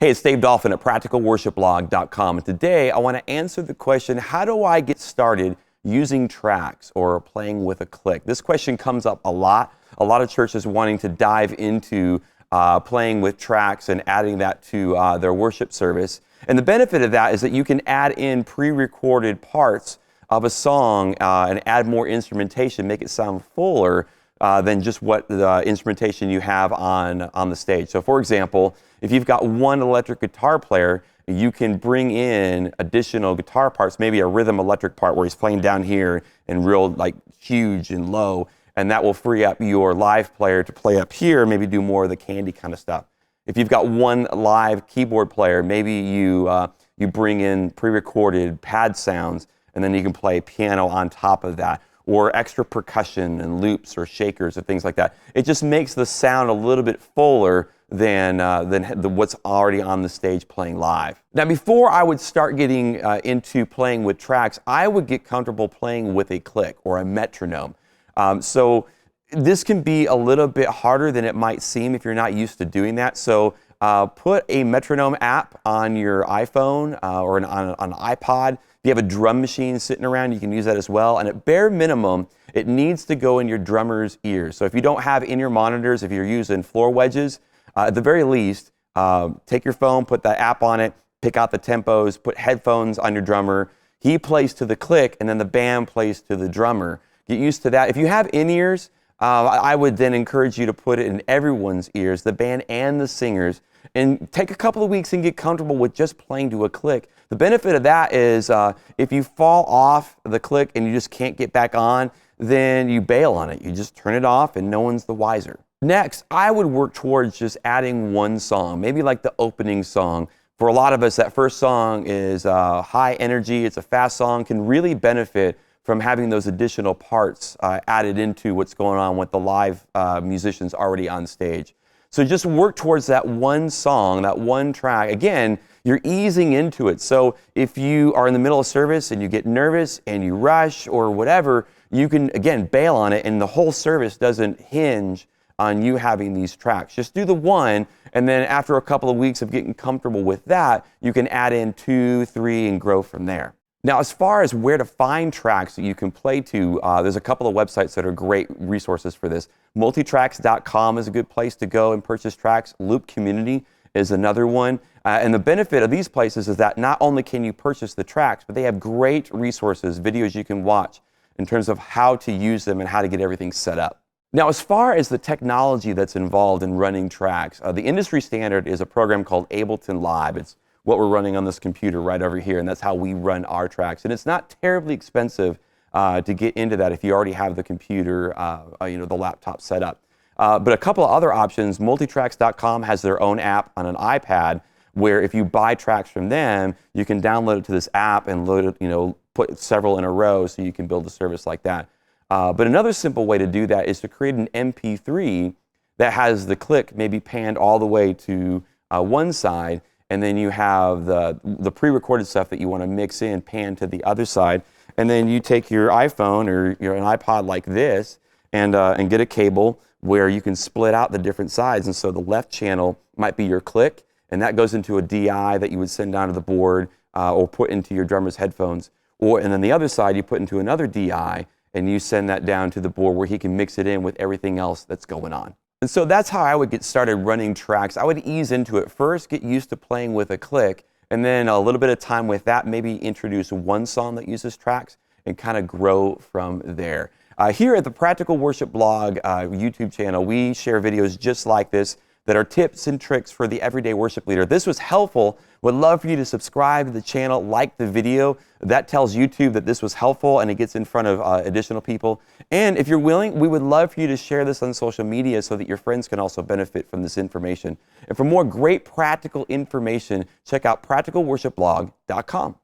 Hey, it's Dave Dolphin at practicalworshipblog.com, and today I want to answer the question, how do I get started using tracks or playing with a click? This question comes up a lot. A lot of churches wanting to dive into playing with tracks and adding that to their worship service. And the benefit of that is that you can add in pre-recorded parts of a song and add more instrumentation, make it sound fuller than just what the instrumentation you have on the stage. So for example, if you've got one electric guitar player, you can bring in additional guitar parts, maybe a rhythm electric part where he's playing down here and real like huge and low, and that will free up your live player to play up here, maybe do more of the candy kind of stuff. If you've got one live keyboard player, maybe you bring in pre-recorded pad sounds, and then you can play piano on top of that, or extra percussion and loops or shakers or things like that. It just makes the sound a little bit fuller than what's already on the stage playing live. Now, before I would start getting into playing with tracks, I would get comfortable playing with a click or a metronome. So this can be a little bit harder than it might seem if you're not used to doing that. So put a metronome app on your iPhone or on an iPod. If you have a drum machine sitting around, you can use that as well. And at bare minimum, it needs to go in your drummer's ears. So if you don't have in-ear monitors, if you're using floor wedges, at the very least, take your phone, put that app on it, pick out the tempos, put headphones on your drummer. He plays to the click, and then the band plays to the drummer. Get used to that. If you have in-ears, I would then encourage you to put it in everyone's ears, the band and the singers, and take a couple of weeks and get comfortable with just playing to a click. The benefit of that is if you fall off the click and you just can't get back on, then you bail on it. You just turn it off and no one's the wiser. Next, I would work towards just adding one song, maybe like the opening song. For a lot of us, that first song is high energy, it's a fast song, can really benefit from having those additional parts added into what's going on with the live musicians already on stage. So just work towards that one song, that one track. Again, you're easing into it. So if you are in the middle of service and you get nervous and you rush or whatever, you can, again, bail on it, and the whole service doesn't hinge on you having these tracks. Just do the one, and then after a couple of weeks of getting comfortable with that, you can add in 2, 3, and grow from there. Now, as far as where to find tracks that you can play to, there's a couple of websites that are great resources for this. Multitracks.com is a good place to go and purchase tracks. Loop Community is another one. And the benefit of these places is that not only can you purchase the tracks, but they have great resources, videos you can watch in terms of how to use them and how to get everything set up. Now, as far as the technology that's involved in running tracks, the industry standard is a program called Ableton Live. It's what we're running on this computer right over here, and that's how we run our tracks. And it's not terribly expensive to get into that if you already have the computer, the laptop set up. But a couple of other options, Multitracks.com has their own app on an iPad where if you buy tracks from them, you can download it to this app and load it, put several in a row so you can build a service like that. But another simple way to do that is to create an MP3 that has the click maybe panned all the way to one side, and then you have the pre-recorded stuff that you want to mix in pan to the other side, and then you take your iPhone or an iPod like this and get a cable where you can split out the different sides. And so the left channel might be your click, and that goes into a DI that you would send down to the board or put into your drummer's headphones. And then the other side you put into another DI, and you send that down to the board where he can mix it in with everything else that's going on. And so that's how I would get started running tracks. I would ease into it first, get used to playing with a click, and then a little bit of time with that, maybe introduce one song that uses tracks and kind of grow from there. Here at the Practical Worship Blog YouTube channel, we share videos just like this that are tips and tricks for the everyday worship leader. If this was helpful, would love for you to subscribe to the channel, like the video. That tells YouTube that this was helpful and it gets in front of additional people. And if you're willing, we would love for you to share this on social media so that your friends can also benefit from this information. And for more great practical information, check out practicalworshipblog.com.